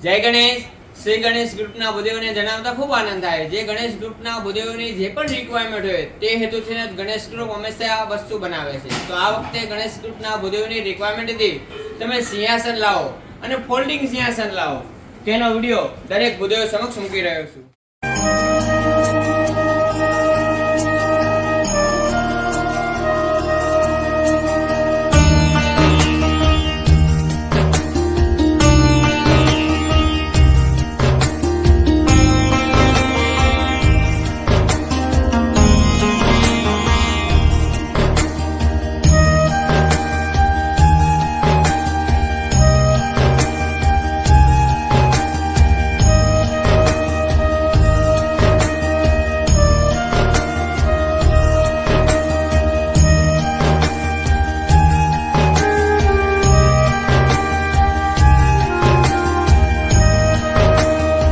જય ગણેશ. શ્રી ગણેશ ગ્રુપના ભૂદેવોને જણાવતા ખૂબ આનંદ થાય. જે ગણેશ ગ્રુપના ભૂદેવોની જે પણ રિક્વાયરમેન્ટ હોય તે હેતુથી ગણેશ ગ્રુપ હંમેશા આ વસ્તુ બનાવે છે. તો આ વખતે ગણેશ ગ્રુપના ભૂદેવોની રિક્વાયરમેન્ટ હતી તમે સિંહાસન લાવો અને ફોલ્ડિંગ સિંહાસન લાવો, તેનો વિડીયો દરેક ભૂદેવ સમક્ષ મૂકી રહ્યો છું.